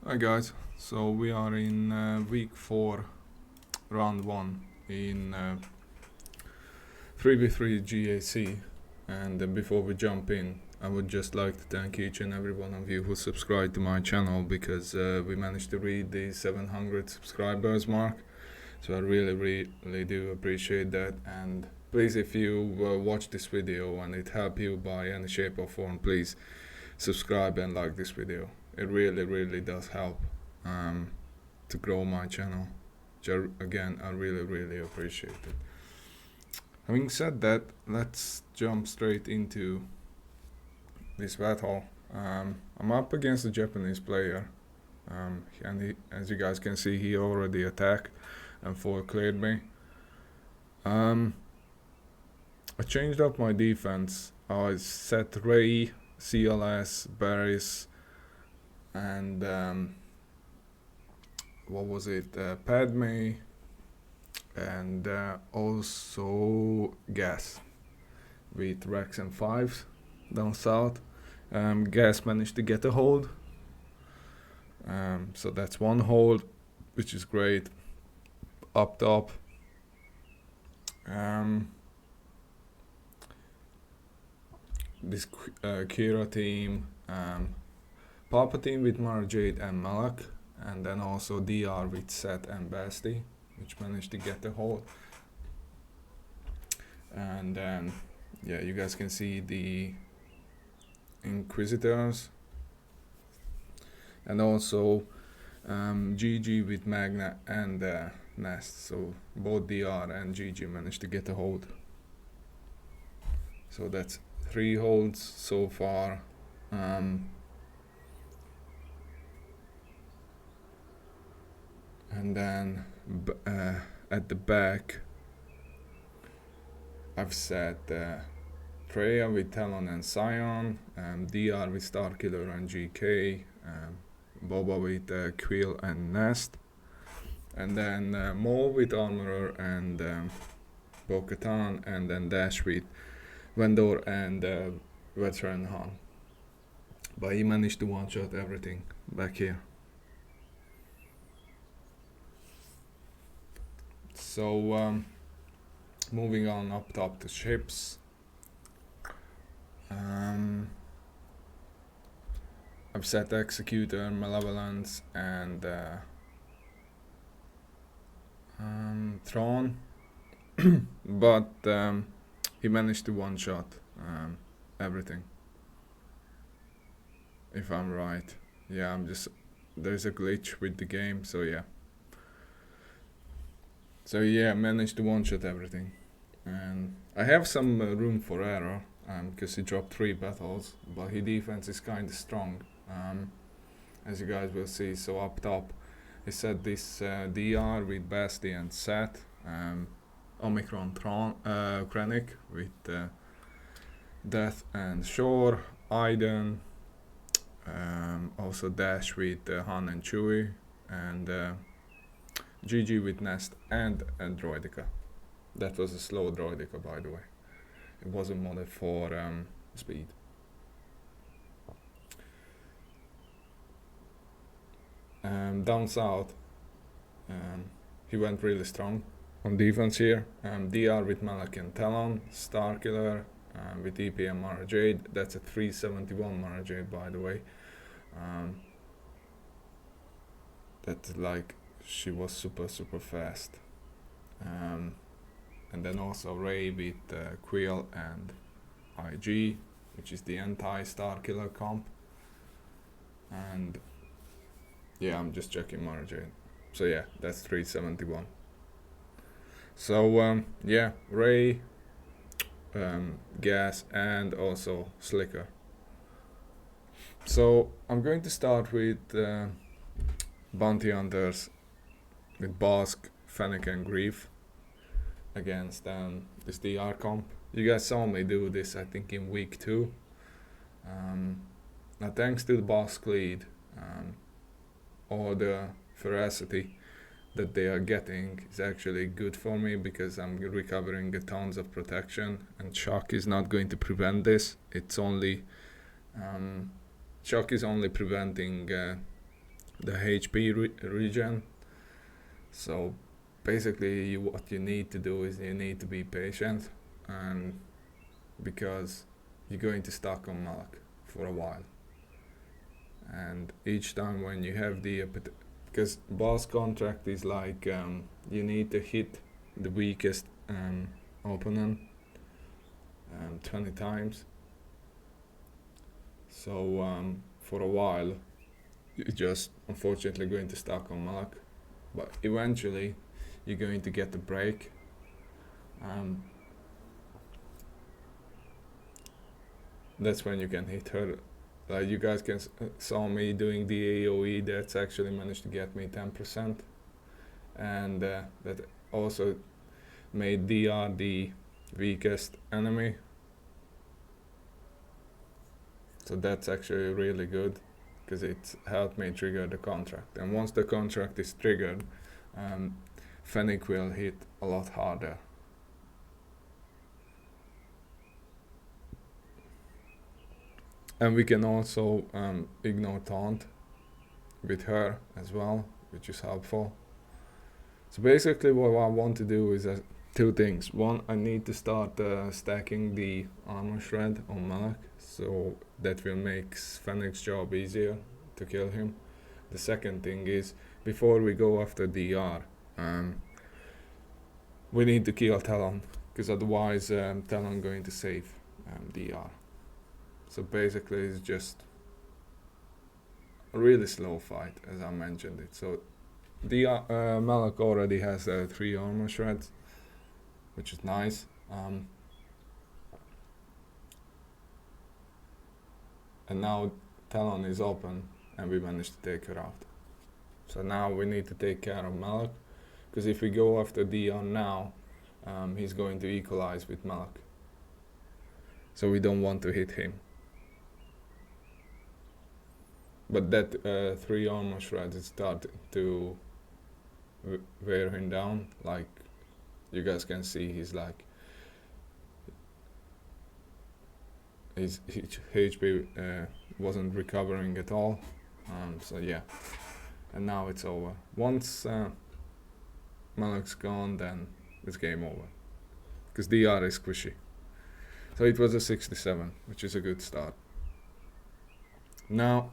Hi guys, so we are in week 4, round 1 in 3v3 GAC, and before we jump in, I would just like to thank each and every one of you who subscribed to my channel, because we managed to reach the 700 subscribers mark, so I really do appreciate that. And please, if you watch this video and it helped you by any shape or form, please subscribe and like this video. It really does help to grow my channel, which again I really appreciate it. Having said that, let's jump straight into this battle. I'm up against a Japanese player, and as you guys can see, he already attacked and 4 cleared me. I changed up my defense. I set Rey, CLS, Barris, and what was it, Padme, and also Gas with Rex and 5s down south. Gas managed to get a hold, so that's 1 hold, which is great. Up top, this Kira team, Palpatine with Mara Jade and Malak, and then also DR with Seth and Basti, which managed to get the hold. And then yeah, you guys can see the Inquisitors, and also GG with Magna and Nest, so both DR and GG managed to get a hold. So that's 3 holds so far. And then at the back, I've set Freya with Talon and Scion, DR with Starkiller and GK, Boba with Quill and Nest, and then Maul with Armorer and Bo-Katan, and then Dash with Vendor and Veteran Han. But he managed to one-shot everything back here. So moving on up top to ships, I've set Executor, Malevolence, and Thrawn, but he managed to one-shot everything, if I'm right. Yeah, there's a glitch with the game, so yeah. So yeah, managed to one-shot everything, and I have some room for error, because he dropped 3 battles, but his defense is kind of strong, as you guys will see. So up top, he set this DR with Basti and Seth, Omicron Krennic with Death and Shore, Iden, also Dash with Han and Chewie, and GG with Nest and Droidica. That was a slow Droidica, by the way. It wasn't modded for speed. Down south, he went really strong on defense here. DR with Malak and Talon, Starkiller with EP and Mara Jade. That's a 371 Mara Jade, by the way. That's like, she was super fast. And then also Rey with Quill and IG, which is the anti-Starkiller comp. And yeah, I'm just checking Mara Jade. So yeah, that's 371. So yeah, Rey, Gas, and also Slicker. So I'm going to start with Bounty Hunters with Bossk, Fennec, and Grief against this DR comp. You guys saw me do this, I think, in week 2. Now thanks to the Bossk lead, or the ferocity that they are getting is actually good for me, because I'm recovering tons of protection, and Shaak is not going to prevent this. It's only Shaak is only preventing the HP regen. So basically what you need to do is you need to be patient, and because you're going to stuck on Malak for a while, and each time when you have the because Bossk contract is like you need to hit the weakest opponent 20 times. So for a while you're just unfortunately going to stuck on Malak, but eventually you're going to get the break. That's when you can hit her. Like you guys can saw me doing the AoE, that's actually managed to get me 10%, and that also made DR the weakest enemy. So that's actually really good, because it helped me trigger the contract. And once the contract is triggered, Krennic will hit a lot harder. And we can also ignore taunt with her as well, which is helpful. So basically what I want to do is two things. One, I need to start stacking the armor shred on Malak, so that will make Krennic's job easier to kill him. The second thing is, before we go after DR, we need to kill Talon, because otherwise Talon going to save DR. So basically it's just a really slow fight, as I mentioned it. So the Malak already has 3 armor shreds, which is nice. And now Talon is open and we managed to take her out. So now we need to take care of Malak, because if we go after Dion now, he's going to equalize with Malak. So we don't want to hit him. But that 3 armor shreds is starting to wear him down. Like you guys can see, he's like his HP wasn't recovering at all. So yeah, and now it's over. Once Malak's gone, then it's game over, because DR is squishy. So it was a 67, which is a good start. Now,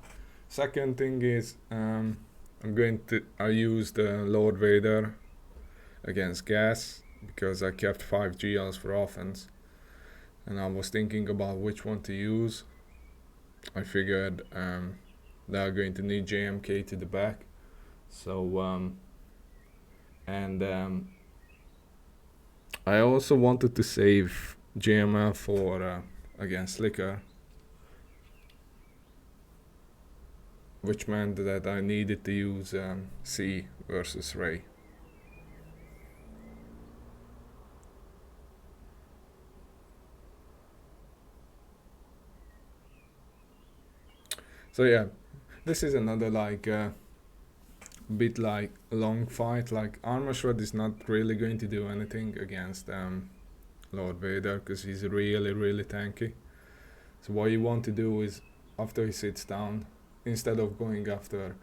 second thing is I used Lord Vader against gas, because I kept 5 GLs for offense, and I was thinking about which one to use. I figured they're going to need JMK to the back, so I also wanted to save JML for against Slicker, which meant that I needed to use C versus Ray. So yeah, this is another like bit like long fight. Like armor shred is not really going to do anything against Lord Vader, because he's really tanky. So what you want to do is, after he sits down, instead of going after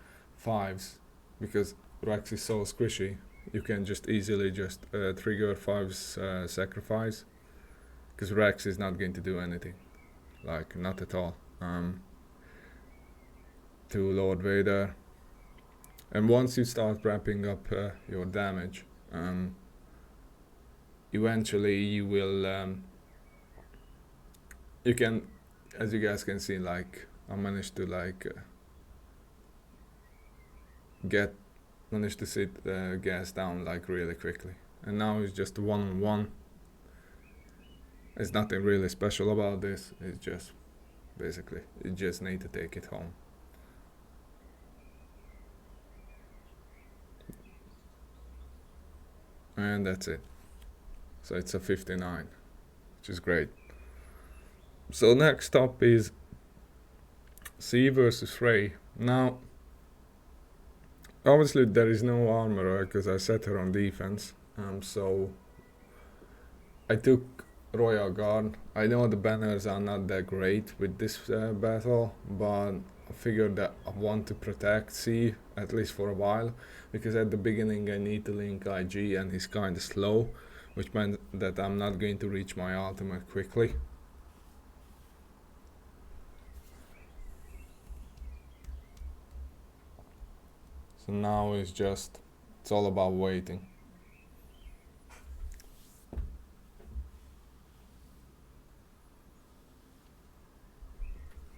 5s, because Rex is so squishy, you can just easily just trigger 5's sacrifice, because Rex is not going to do anything, like not at all, to Lord Vader. And once you start ramping up your damage, eventually you will you can, as you guys can see, like I managed to like managed to sit gas down like really quickly, and now it's just 1-on-1. There's nothing really special about this, it's just basically you just need to take it home. And that's it. So it's a 59, which is great. So next up is C versus Rey. Now obviously there is no armor because I set her on defense, so I took Royal Guard. I know the banners are not that great with this battle, but I figured that I want to protect C at least for a while, because at the beginning I need to link IG and he's kind of slow, which meant that I'm not going to reach my ultimate quickly. So now it's all about waiting.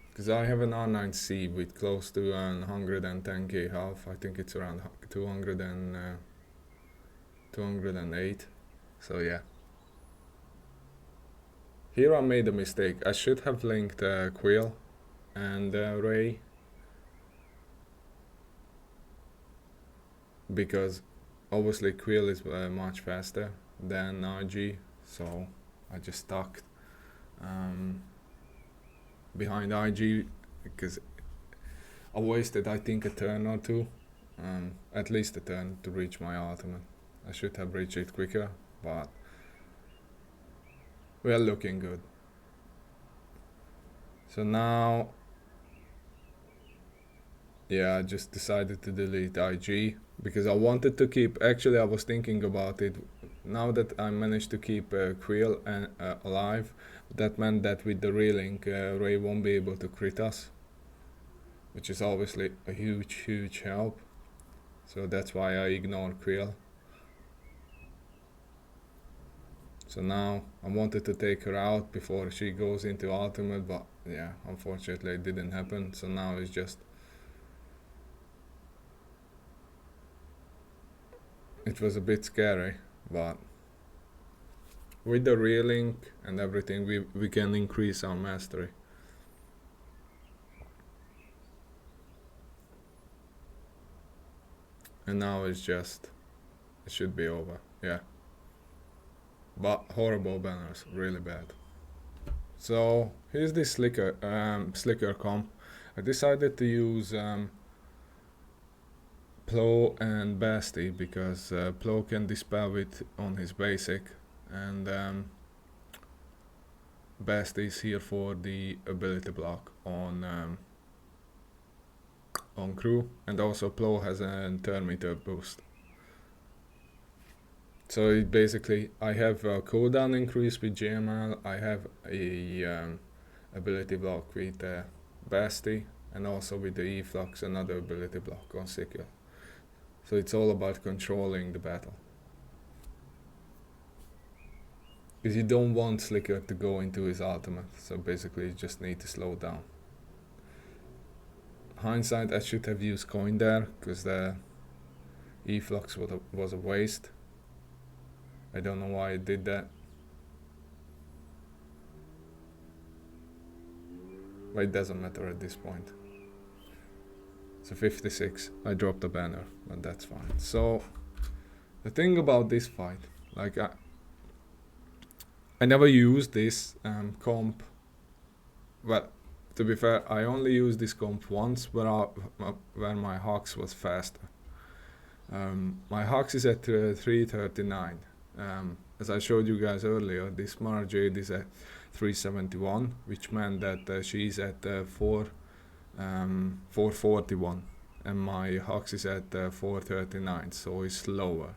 Because I have an R9C with close to 110k health. I think it's around 208. So yeah. Here I made a mistake. I should have linked Quill and Ray, because obviously Quill is much faster than RG, so I just stuck behind IG, because I wasted, I think, a turn or two, at least a turn, to reach my ultimate. I should have reached it quicker, but we are looking good. So now, yeah, I just decided to delete IG, because I wanted to keep, actually I was thinking about it, now that I managed to keep Quill alive, that meant that with the relink Ray won't be able to crit us, which is obviously a huge help. So that's why I ignored Quill. So now I wanted to take her out before she goes into ultimate, but yeah, unfortunately it didn't happen. So now it's just, it was a bit scary, but with the relink and everything we can increase our mastery. And now it's just, it should be over, yeah. But horrible banners, really bad. So here's this slicker comp. I decided to use Plo and Basti, because Plo can dispel with on his basic, and Basti is here for the ability block on crew, and also Plo has a turn meter boost. So it basically, I have a cooldown increase with GML, I have a ability block with Basti, and also with the E-Flux another ability block on Slicker. So it's all about controlling the battle. Because you don't want Slicker to go into his ultimate, so basically you just need to slow down. Hindsight, I should have used coin there, because the E-Flux was a waste. I don't know why I did that. But it doesn't matter at this point. So 56, I dropped the banner, but that's fine. So the thing about this fight, like I never used this comp. Well, to be fair, I only used this comp once where my Hux was faster. My Hux is at 339. As I showed you guys earlier, this Mara Jade is at 371, which meant that she's at 441, and my Hux is at 439, so it's slower.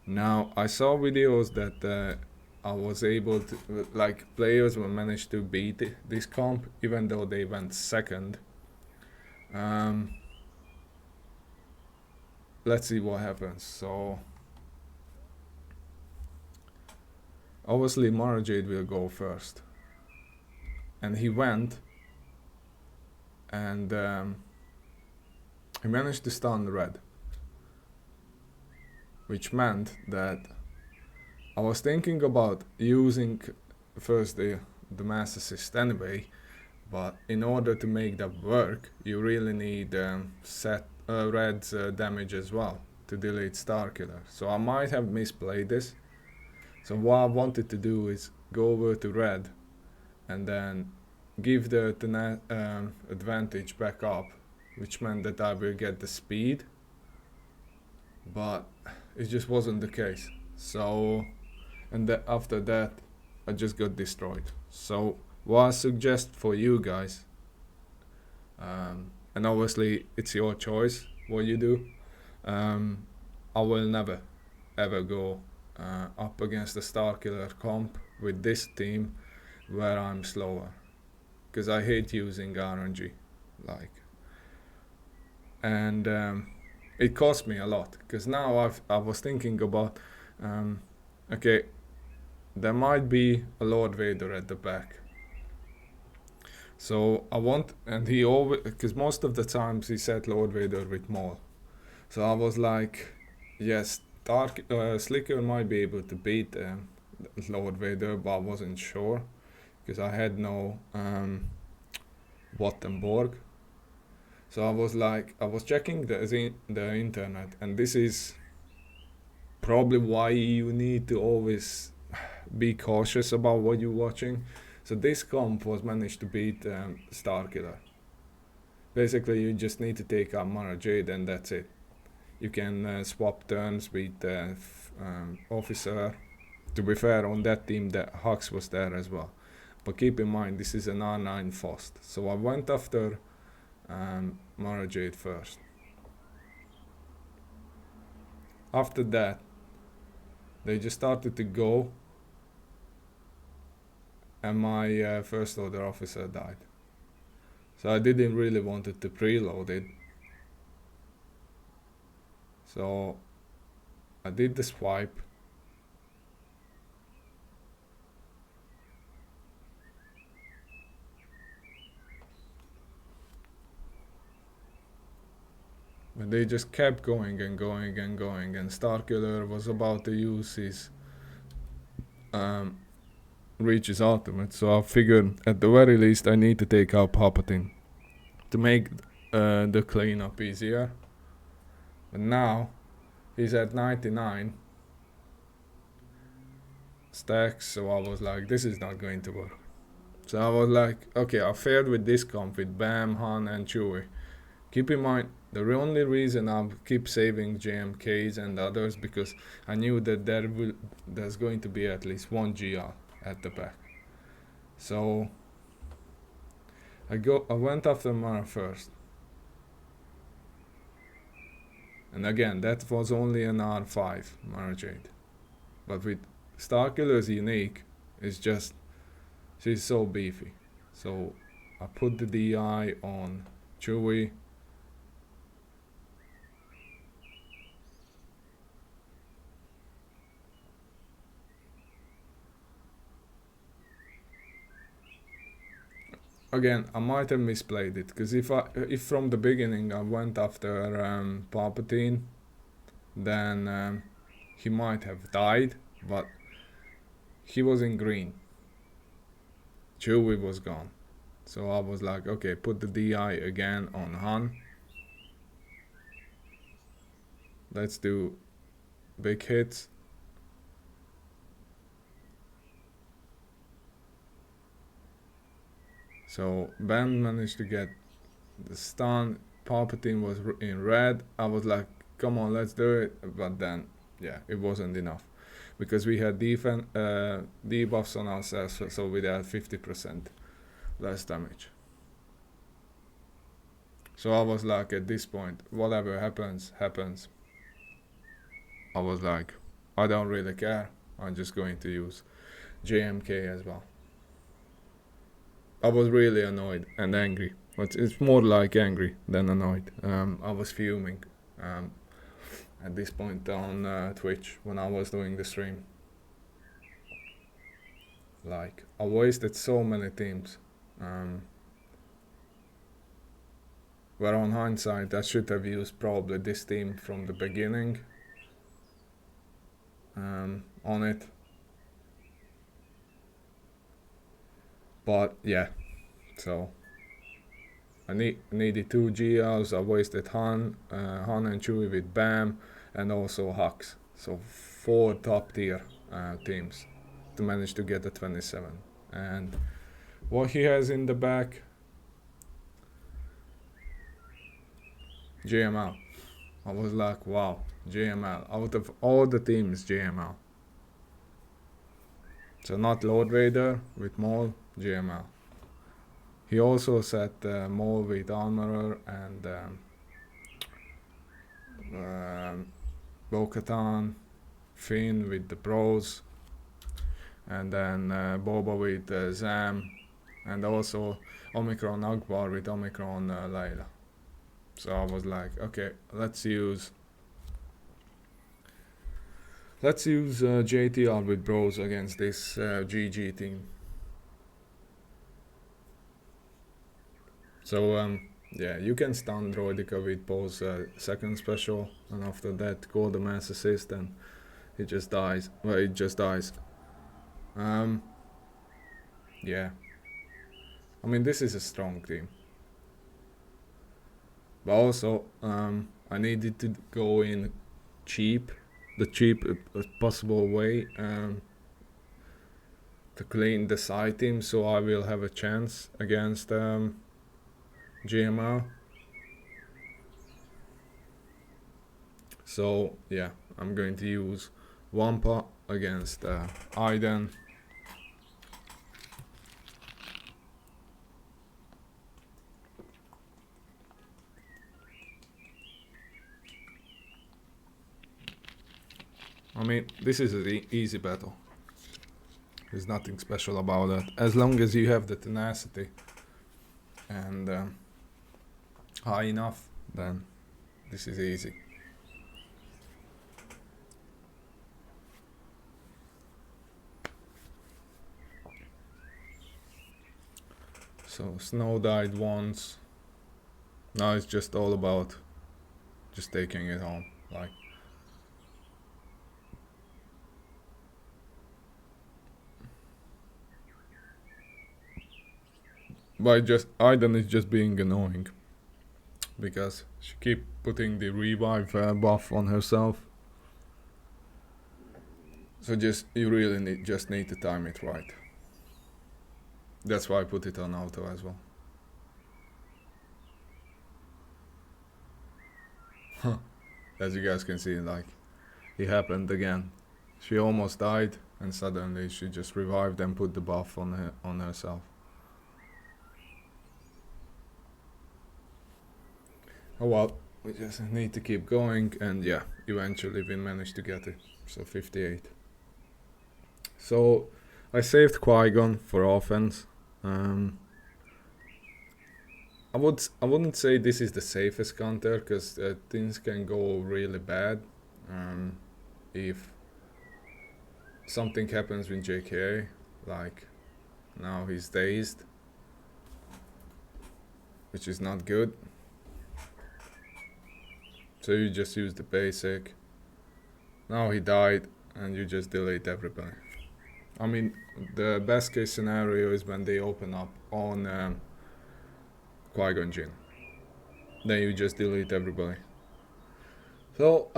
Now I saw videos that I was able to, like, players will manage to beat this comp even though they went second. Let's see what happens. So obviously Mara Jade will go first, and he went, and he managed to stun Red, which meant that I was thinking about using first the mass assist anyway, but in order to make that work you really need Red's damage as well to delete Starkiller. So I might have misplayed this. So what I wanted to do is go over to Red and then give the advantage back up, which meant that I will get the speed, but it just wasn't the case. So, and after that I just got destroyed. So what I suggest for you guys, And obviously it's your choice what you do. I will never ever go up against the Starkiller comp with this team where I'm slower, because I hate using RNG, like, and it cost me a lot, because now I was thinking about okay, there might be a Lord Vader at the back, so I want, and he always, because most of the times he said Lord Vader with Maul, so I was like, yes, Slicker might be able to beat Lord Vader, but I wasn't sure because I had no Wattenborg. So I was like, I was checking the internet, and this is probably why you need to always be cautious about what you're watching. So this comp was managed to beat Starkiller. Basically, you just need to take out Mara Jade, and that's it. You can swap turns with Officer. To be fair, on that team, the Hux was there as well. But keep in mind, this is an R9 Fost. So I went after Mara Jade first. After that, they just started to go, and my first order officer died. So I didn't really wanted to preload it. So I did the swipe. But they just kept going and going and going, and Starkiller was about to use his reach his ultimate, so I figured at the very least I need to take out Palpatine to make the cleanup easier. But now he's at 99 stacks, so I was like, this is not going to work. So I was like, okay, I failed with this comp with Bam, Han and Chewie. Keep in mind, the only reason I keep saving JMKs and others, because I knew that there's going to be at least one GR at the back. So I went after Mara first. And again, that was only an R5 Mara Jade. But with Starkiller's unique, it's just, she's so beefy. So I put the DI on Chewie. Again, I might have misplayed it, because if from the beginning I went after Palpatine, then he might have died, but he was in green. Chewie was gone. So I was like, okay, put the DI again on Han. Let's do big hits. So Ben managed to get the stun. Palpatine was in red. I was like, come on, let's do it. But then, yeah, it wasn't enough, because we had debuffs on ourselves, so we had 50% less damage. So I was like, at this point, whatever happens, happens. I was like, I don't really care. I'm just going to use JMK as well. I was really annoyed and angry. It's more like angry than annoyed. I was fuming at this point on Twitch when I was doing the stream. Like, I wasted so many teams. Where on hindsight, I should have used probably this team from the beginning on it. But yeah, so I needed 2 GLs. I wasted Han and Chewie with Bam, and also Hux. So 4 top tier teams to manage to get the 27. And what he has in the back, JML. I was like, wow, JML. Out of all the teams, JML. So not Lord Vader with Maul, JML. He also set Maul with Armorer and Bo-Katan, Finn with the Bros, and then Boba with Zam, and also Omicron Ackbar with Omicron Layla. So I was like, okay, let's use JTR with Bros against this GG team. So yeah, you can stun Droidica with Poe's second special, and after that call the mass assist and it just dies. Well, it just dies. Yeah. I mean, this is a strong team. But also, I needed to go in cheap, the cheap possible way to clean the side team, so I will have a chance against GML. So yeah, I'm going to use Wampa against Iden. I mean, this is an easy battle. There's nothing special about that. As long as you have the tenacity and high enough, then this is easy. So Snow died once. Now it's just all about just taking it home. Like, but Iden is just being annoying because she keep putting the revive buff on herself. So you really need to time it right. That's why I put it on auto as well. As you guys can see, like, it happened again. She almost died and suddenly she just revived and put the buff on herself. Oh well, we just need to keep going, and yeah, eventually we managed to get it. So 58. So I saved Qui-Gon for offense. I wouldn't say this is the safest counter, because things can go really bad if something happens with JKR, like now he's dazed, which is not good. So you just use the basic. Now he died and you just delete everybody. I mean, the best case scenario is when they open up on Qui-Gon Jinn. Then you just delete everybody. So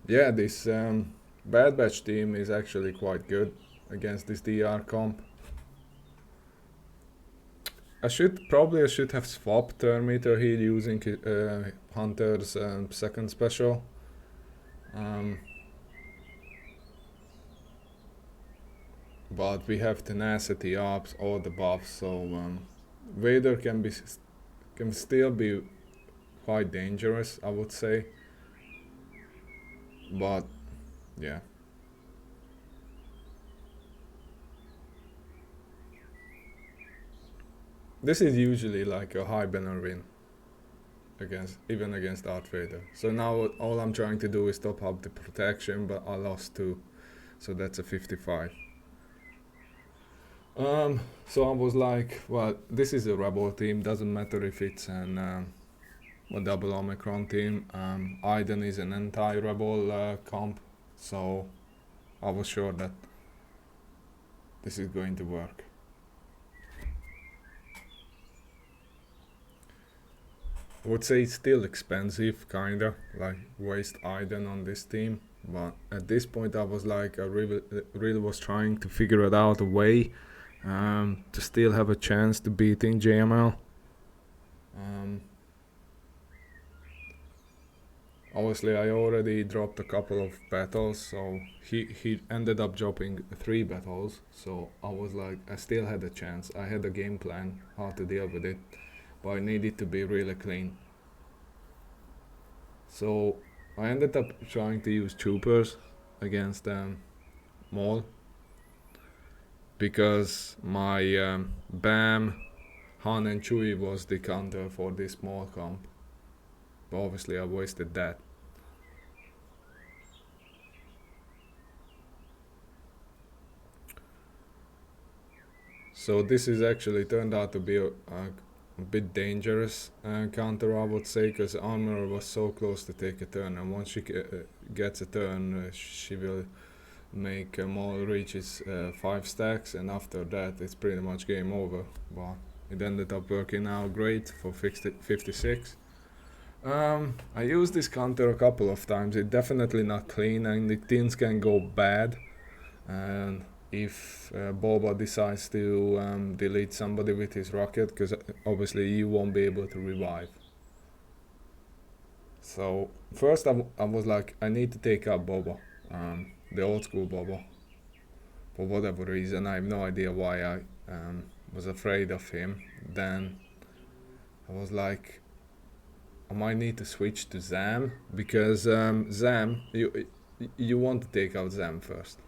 yeah, this Bad Batch team is actually quite good against this DR comp. I should have swapped Terminator here using Hunter's second special. But we have tenacity ups, all the buffs, so Vader can still be quite dangerous, I would say. But yeah. This is usually like a high banner win even against Darth Vader. So now all I'm trying to do is top up the protection, but I lost 2, so that's a 55. So I was like, well, this is a rebel team, doesn't matter if it's a double Omicron team. Iden is an anti-rebel comp, so I was sure that this is going to work. I would say it's still expensive, kinda, like waste Iden on this team, but at this point I was like, I really was trying to figure it out a way to still have a chance to beat in JML. Obviously I already dropped a couple of battles, so he ended up dropping 3 battles, so I was like, I still had a chance. I had a game plan how to deal with it, but I needed to be really clean. So I ended up trying to use troopers against Maul, because my BAM, Han and Chewie was the counter for this small comp. But obviously I wasted that. So this is actually turned out to be a bit dangerous counter, I would say, because Armor was so close to take a turn, and once she gets a turn, she will make Maul reaches 5 stacks, and after that it's pretty much game over. But it ended up working out great for 56. I used this counter a couple of times. It's definitely not clean, and the things can go bad. And if Boba decides to delete somebody with his rocket, because obviously you won't be able to revive. So first I was like, I need to take out Boba, the old school Boba, for whatever reason. I have no idea why I was afraid of him. Then I was like, I might need to switch to Zam, because Zam, you want to take out Zam first,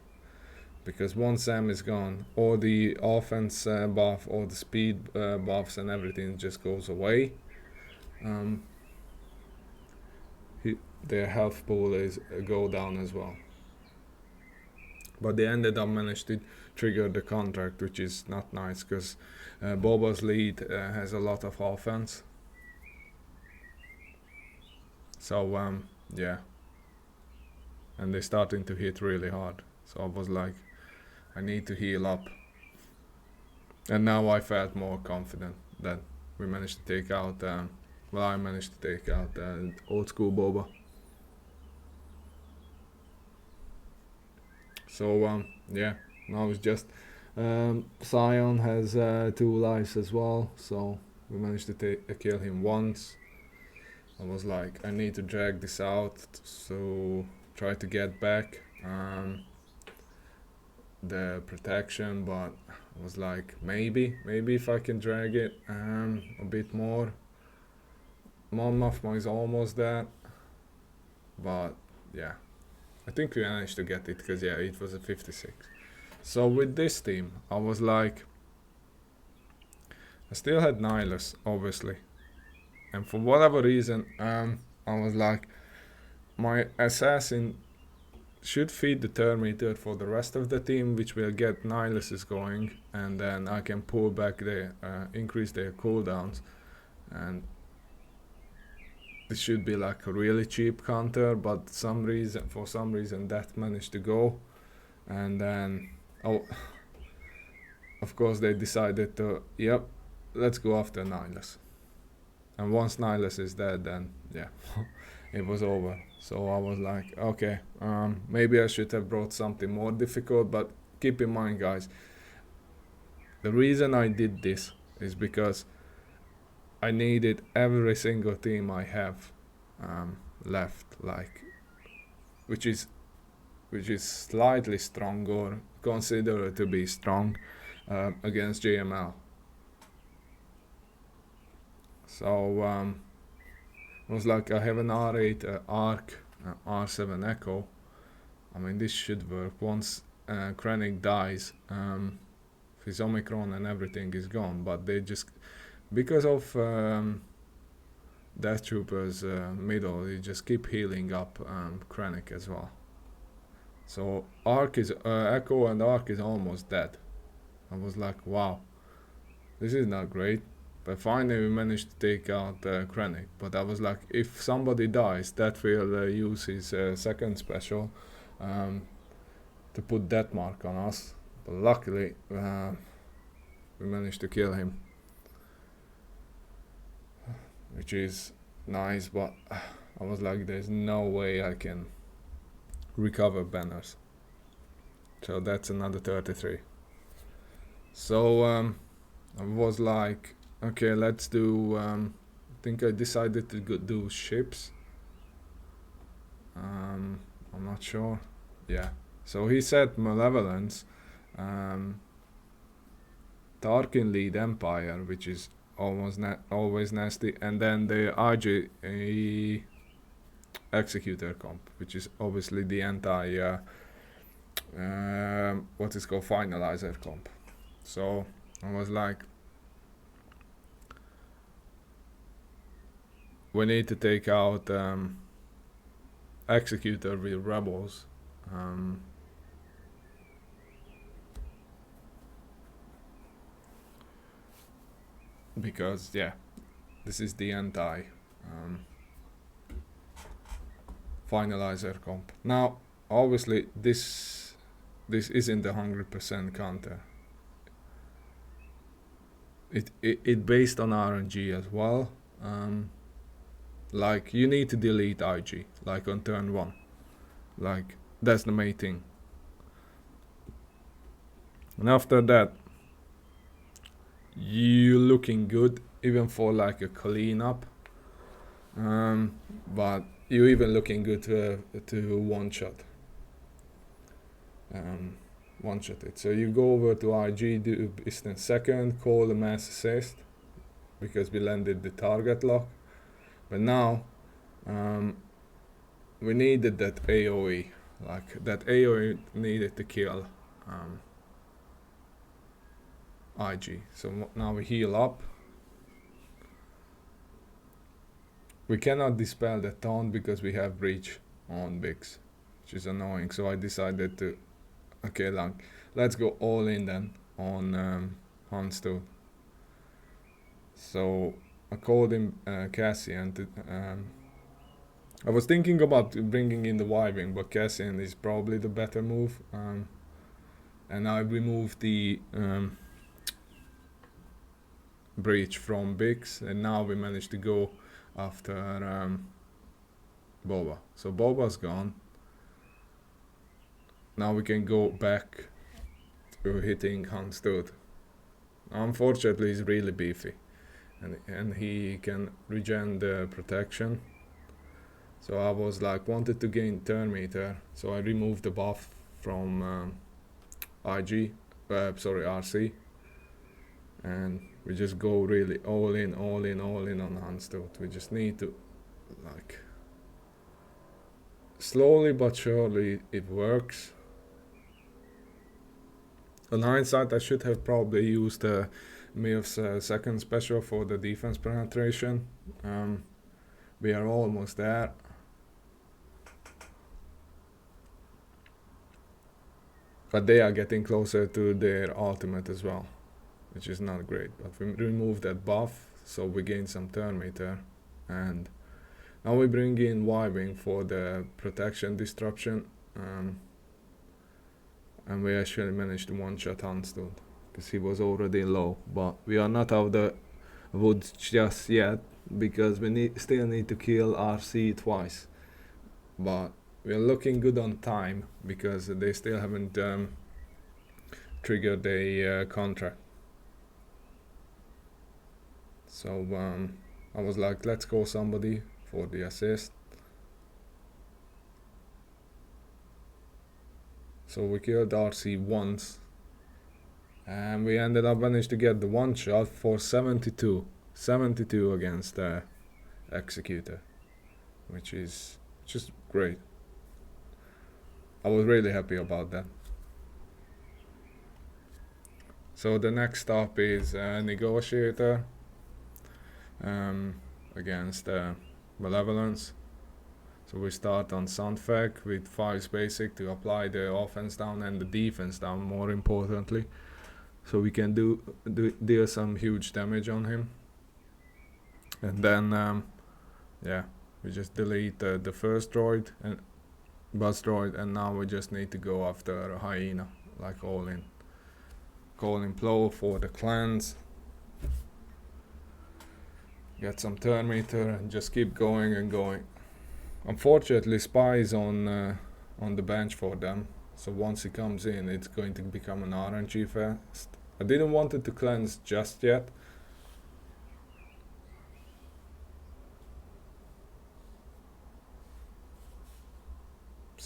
because once Zam is gone, all the offense buff, all the speed buffs and everything just goes away. Their health pool is go down as well. But they ended up managed to trigger the contract, which is not nice, because Boba's lead has a lot of offense. So yeah, and they're starting to hit really hard. So I was like, I need to heal up. And now I felt more confident that we managed to take out, I managed to take out old school Boba. So yeah, now it's just Sion has 2 lives as well, so we managed to kill him once. I was like, I need to drag this out, so try to get back the protection, but I was like, maybe if I can drag it a bit more. Monmouth is almost there, but yeah, I think we managed to get it, because yeah, it was a 56. So with this team, I was like, I still had Nihilus, obviously, and for whatever reason, I was like, my assassin should feed the Terminator for the rest of the team, which will get Nihilus going, and then I can pull back their increase their cooldowns, and this should be like a really cheap counter, but for some reason that managed to go, and then of course they decided to, yep, let's go after Nihilus. And once Nihilus is dead, then yeah, it was over. So I was like, okay, maybe I should have brought something more difficult, but keep in mind, guys, the reason I did this is because I needed every single team I have left, like, which is slightly stronger, considered to be strong against JML. So it was like, I have an R8 Arc, R7 Echo. I mean, this should work. Once Krennic dies, his Omicron and everything is gone, but they just, because of Death Troopers middle, you just keep healing up Krennic as well. So Arc is Echo and Arc is almost dead. I was like, wow, this is not great. But finally we managed to take out Krennic. But I was like, if somebody dies, that will use his second special to put that mark on us. But luckily we managed to kill him, which is nice, but I was like, there's no way I can recover banners. So that's another 33. So I was like, okay, let's do, I think I decided to do ships. I'm not sure. Yeah. So he said Malevolence, Tarkin lead Empire, which is always nasty, and then the RJ Executor comp, which is obviously the anti what is called Finalizer comp. So I was like, we need to take out Executor with Rebels. Because yeah, this is the anti Finalizer comp. Now obviously this isn't 100% counter. It based on RNG as well. Like you need to delete IG like on turn 1. Like that's the main thing. And after that, you looking good even for like a cleanup. But you even looking good to one shot. One shot it. So you go over to IG, do business second, call the mass assist because we landed the target lock. But now we needed that AoE. Like that AoE needed to kill IG. So now we heal up. We cannot dispel the taunt because we have breach on Bix, which is annoying. So I decided to, okay, like let's go all in then on Hans too. So I called him Cassian. I was thinking about bringing in the Y-Wing, but Cassian is probably the better move. And I removed the breach from Bix, and now we managed to go after Boba. So Boba's gone. Now we can go back to hitting Hans Tooth. Unfortunately, he's really beefy, and he can regen the protection. So I was like wanted to gain turn meter, so I removed the buff from RC, and we just go really all in on Hans Tooth. We just need to like slowly but surely it works. On hindsight, I should have probably used Milf's second special for the defense penetration. We are almost there. But they are getting closer to their ultimate as well, which is not great. But we remove that buff, so we gain some turn meter. And now we bring in Y-Wing for the protection disruption. And we actually managed to one-shot Huntston because he was already low. But we are not out of the woods just yet because we still need to kill RC twice. But we are looking good on time because they still haven't triggered a contract. So I was like, let's call somebody for the assist. So we killed RC once, and we ended up managed to get the one shot for 72 against Executor, which is just great. I was really happy about that. So the next stop is Negotiator against Malevolence. So we start on Sandfag with 5 basic to apply the offense down and the defense down, more importantly. So we can deal some huge damage on him. And then, yeah, we just delete the first droid and bus droid, and now we just need to go after a hyena, like all in. Calling Plow for the clans. Get some turn meter and just keep going and going. Unfortunately, Spy is on the bench for them, so once he comes in, it's going to become an RNG fest. I didn't want it to cleanse just yet.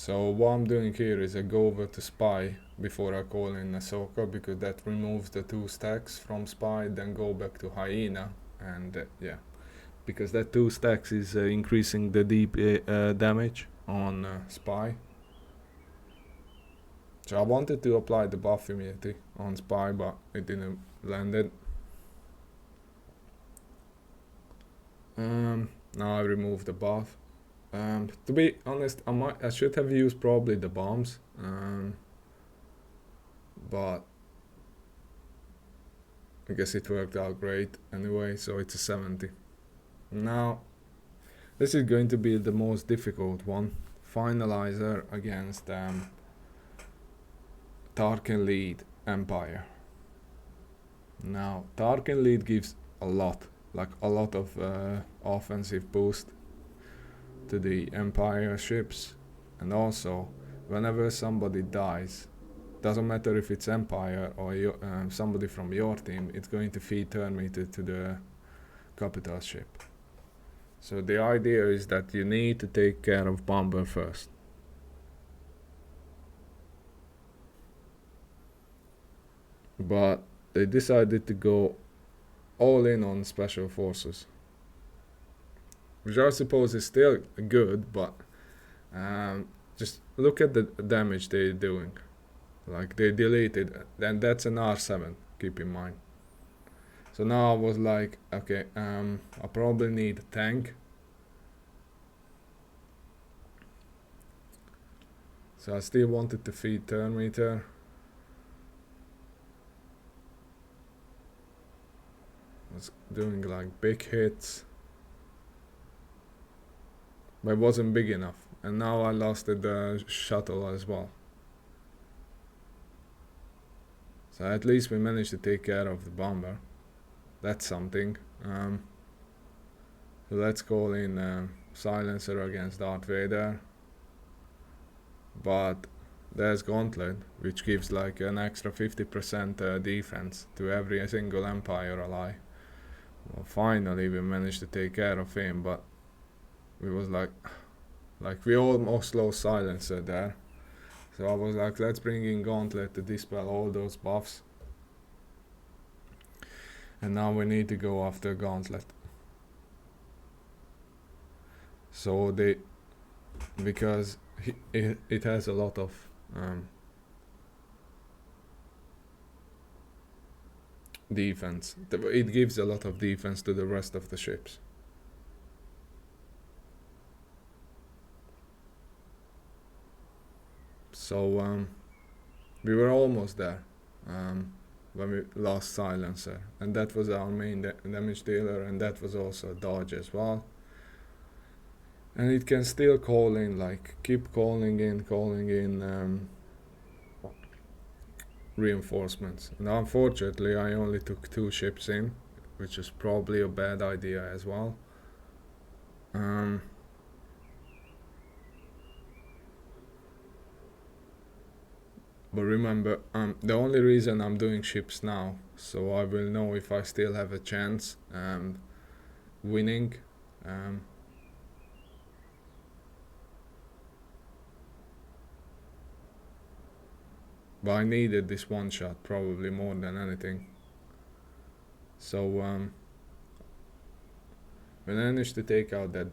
So what I'm doing here is I go over to spy before I call in Ahsoka, because that removes the 2 stacks from spy, then go back to hyena, and yeah, because that 2 stacks is increasing the deep damage on spy. So I wanted to apply the buff immunity on spy, but it didn't land it. Now I remove the buff. To be honest, I should have used probably the bombs, but I guess it worked out great anyway, so it's a 70. Now, this is going to be the most difficult one. Finalizer against Tarkin lead Empire. Now, Tarkin lead gives a lot of offensive boost to the Empire ships, and also whenever somebody dies, doesn't matter if it's Empire or somebody from your team, it's going to feed turn meter to the capital ship. So the idea is that you need to take care of bomber first. But they decided to go all in on special forces, which I suppose is still good, but just look at the damage they're doing. Like, they deleted, and that's an R7, keep in mind. So now I was like, okay, I probably need a tank. So I still wanted to feed turn meter. I was doing like big hits, but it wasn't big enough, and now I lost the shuttle as well. So at least we managed to take care of the bomber. That's something. So let's call in Silencer against Darth Vader. But there's Gauntlet, which gives like an extra 50% defense to every single Empire ally. Well, finally we managed to take care of him, but we was like we almost lost Silencer there. So I was like, let's bring in Gauntlet to dispel all those buffs. And now we need to go after Gauntlet. So because it has a lot of defense. It gives a lot of defense to the rest of the ships. So we were almost there when we lost Silencer, and that was our main damage dealer, and that was also a dodge as well. And it can still call in, like keep calling in reinforcements. And unfortunately I only took 2 ships in, which is probably a bad idea as well. But remember, the only reason I'm doing ships now, so I will know if I still have a chance winning. But I needed this one shot probably more than anything. So we managed to take out that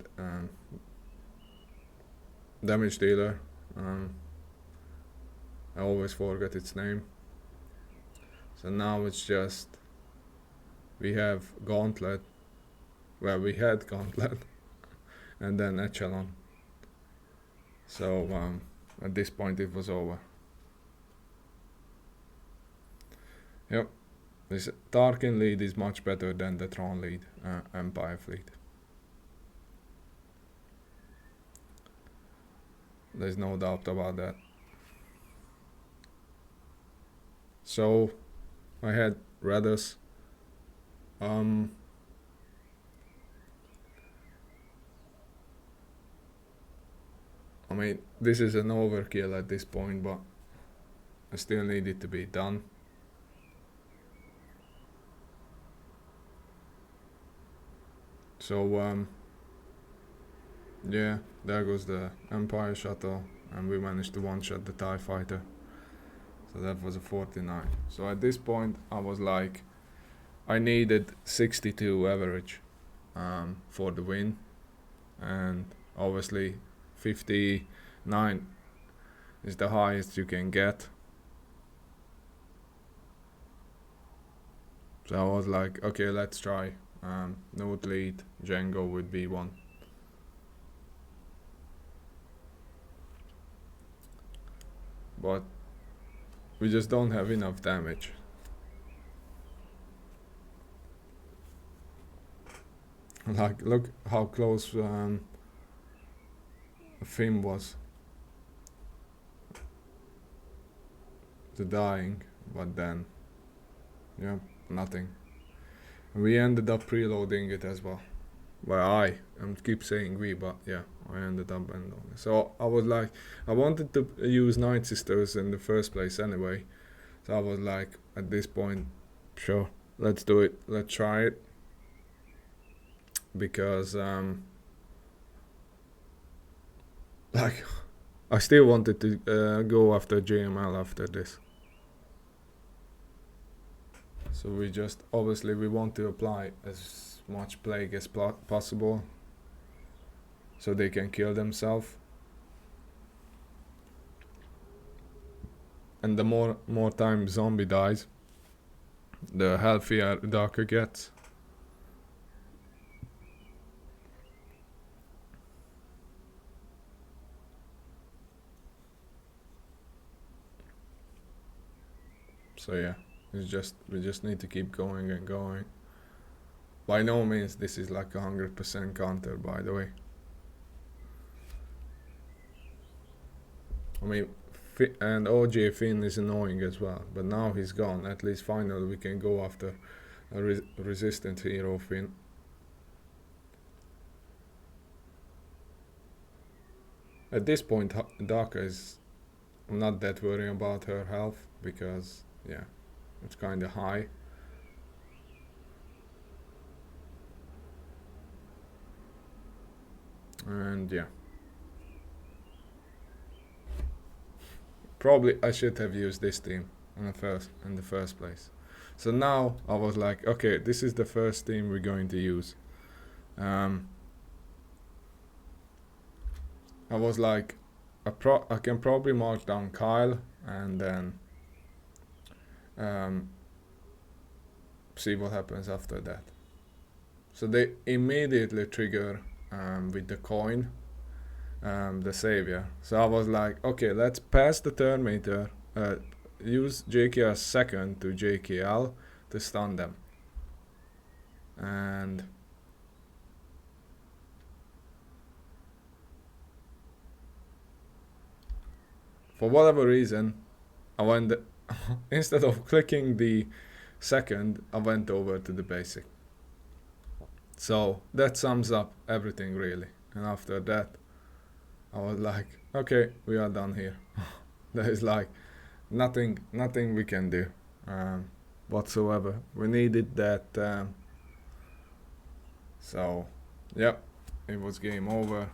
damage dealer. I always forget its name. So now it's just we have Gauntlet. Well, we had Gauntlet and then Echelon. So at this point it was over. Yep, this Tarkin lead is much better than the Tron lead Empire fleet. There's no doubt about that. So I had Raddus. I mean, this is an overkill at this point, but I still need it to be done. So Yeah, there goes the Empire shuttle, and we managed to one-shot the TIE fighter. So that was a 49. So at this point, I was like, I needed 62 average for the win, and obviously 59 is the highest you can get. So I was like, okay, let's try. Nute lead, Django with B1. But we just don't have enough damage. Like, look how close Finn was to dying, but then, yeah, nothing. We ended up preloading it as well. Well, I keep saying we, but yeah, I ended up ending. So I was like, I wanted to use Night Sisters in the first place anyway. So I was like, at this point, sure, let's do it, let's try it. Because like, I still wanted to go after JML after this. So we just, obviously we want to apply as much plague as possible, so they can kill themselves. And the more time zombie dies, the healthier Darker gets. So yeah, we just need to keep going and going. By no means this is like 100% counter, by the way. I mean, and OJ Finn is annoying as well, but now he's gone. At least finally we can go after a resistant hero Finn. At this point, Daka is, I'm not that worried about her health, because yeah, it's kinda high. And yeah, probably I should have used this team in the first place. So now I was like, okay, this is the first team we're going to use. I was like, I can probably mark down Kyle and then see what happens after that. So they immediately trigger with the coin, the savior. So I was like, okay, let's pass the turn meter, use JKR second to JKL to stun them. And for whatever reason, I went instead of clicking the second, I went over to the basic. So that sums up everything really. And after that, I was like, okay, we are done here. There is like nothing we can do whatsoever. We needed that. So, yep, it was game over.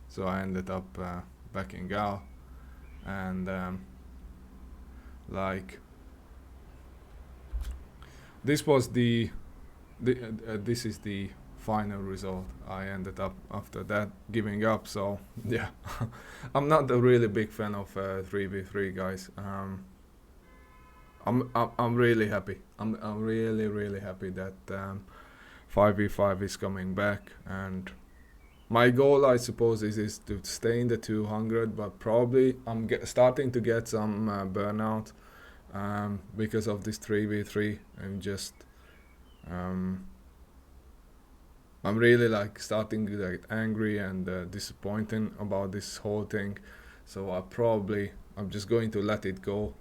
So I ended up backing out, and like, this was this is the final result. I ended up after that giving up. So yeah, I'm not a really big fan of 3v3 guys. I'm really happy. I'm really happy that 5v5 is coming back, and my goal, I suppose, is to stay in the 200, but probably I'm starting to get some burnout because of this 3v3. I'm really like starting to get angry and disappointed about this whole thing. So I'm just going to let it go,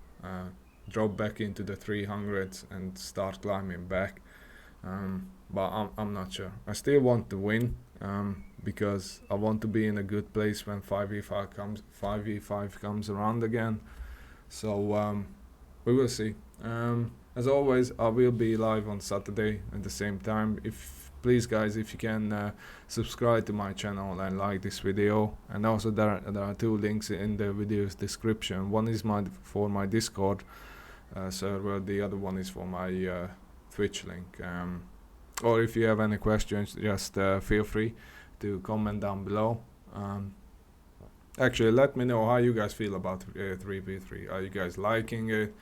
drop back into the 300s and start climbing back. But I'm not sure. I still want to win, because I want to be in a good place when 5v5 comes around again. So we will see. As always, I will be live on Saturday at the same time. Please guys, if you can subscribe to my channel and like this video, and also there are 2 links in the video's description. One is for my Discord server, the other one is for my Twitch link. Or if you have any questions, just feel free to comment down below. Actually, let me know how you guys feel about 3v3. Are you guys liking it?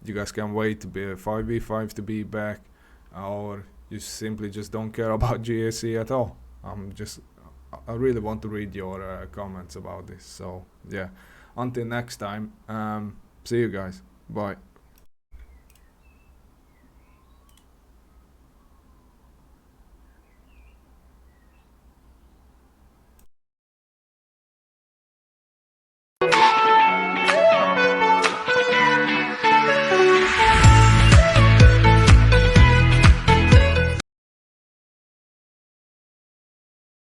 You guys can wait to be 5v5 to be back, or you simply just don't care about GSC at all. I really want to read your comments about this. So yeah, until next time, see you guys. Bye.